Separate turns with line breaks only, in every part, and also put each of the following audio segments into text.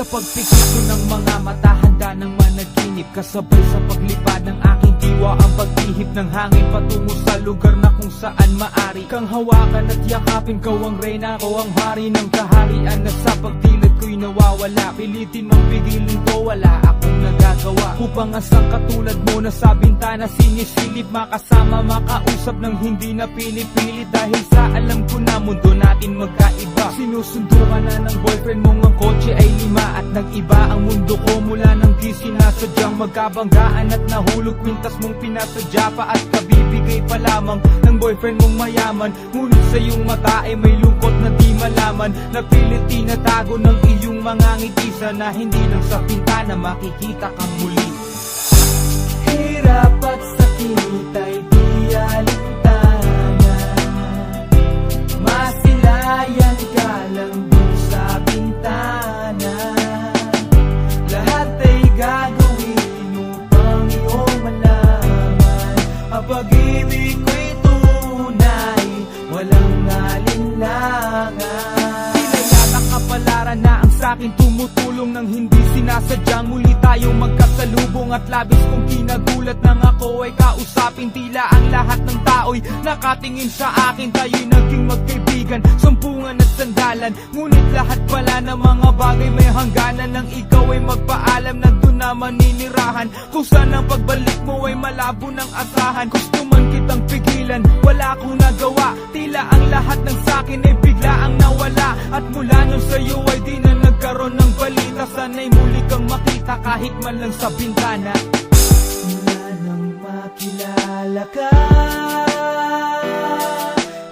pagpikit ko ng mga mata, handa ng managinip. Kasabay sa paglipad ng aking diwa, ang pag-ihip ng hangin patungo sa lugar na kung saan maari kang hawakan at yakapin. Kau ang reyna, ko ang hari ng kaharian na sa pagdilid ko'y nawawala. Pilitin mang pigilin ko, wala akong nagagawa upang asang katulad mo na sa bintana sinisilip. Makasama, makausap ng hindi na pinipilit, dahil sa alam ko na mundo natin magkaiba. Sinusundo ka na ng boyfriend mong ang kotse ay 5 at nag-iba ang mundo ko mula nang di sinasadyang magkabanggaan at nahulog kwintas mong pinasadya pa at kabibigay pa lamang ng boyfriend mong mayaman. Ngunit sa iyong mata ay may lungkot na di malaman, napilit tinatago ng iyong mga ngitisa na hindi lang sa pintana makikita kang muli. Hirap at sakit ay di alintangan, masilayan ka lang dun sa bintana. Lahat ay gagawin upang iyong malaman ang pag-ibig ko'y tunay, walang alinlangan. Kapalaran na ang sa'kin tumutulong nang hindi sinasadyang muli tayong magkasalubong. At labis kong kinagulat nang ako ay kausapin, tila ang lahat ng tao'y nakatingin sa akin. Tayo'y naging magkaibigan, sumpungan at sandalan, ngunit lahat pala ng mga bagay may hangganan. Nang ikaw ay magpaalam, nandun na maninirahan, kung saan ang pagbalik mo ay malabo ng asahan. Gusto man kitang pigilan, wala akong nagawa, tila ang lahat ng sa'kin ay bigla ang nawala. At mula nun sa'yo ay di na nagkaroon ng balita, sana'y muli kang makita kahit man lang sa bintana. Mula nang makilala ka,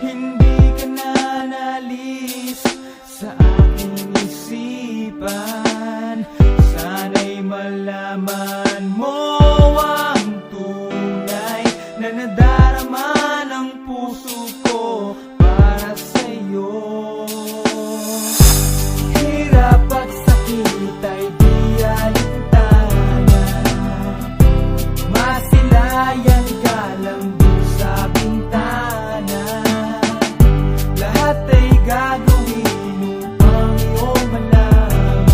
hindi ka na nalis sa aking isipan. Sana'y malaman mo ang tunay na nadarama ng puso ko para sa'yo. Hirap at sakit ay di alintangan, masilayan ka lang dun sa bintana. Lahat ay gagawin upang iyong malaman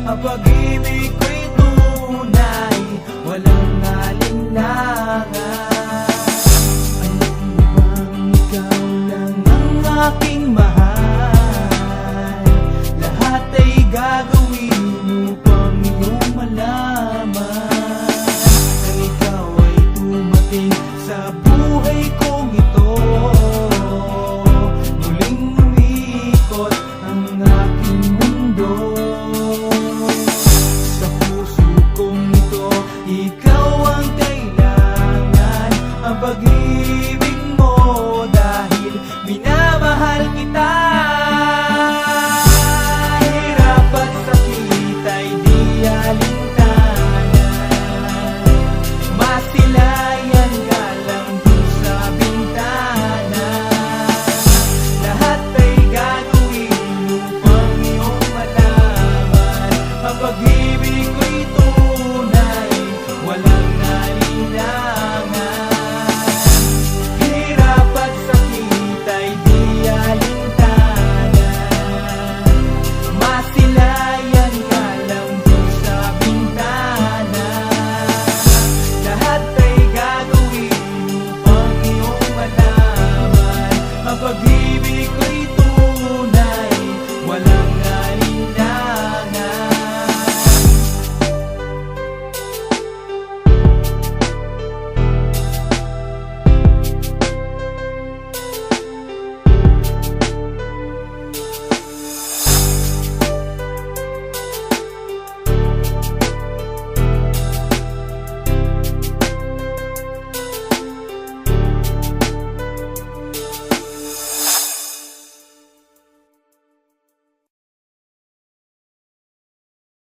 ang pag-ibig ko'y tunay, walang alinlangan. Alam mo bang ikaw lang ang aking mahal? Lahat ay gagawin upang iyong malaman na ikaw ay dumating sa buhay kong ito. Muling umikot ang aking mundo. Sa puso kong ito, ikaw ang kailangan, ang pag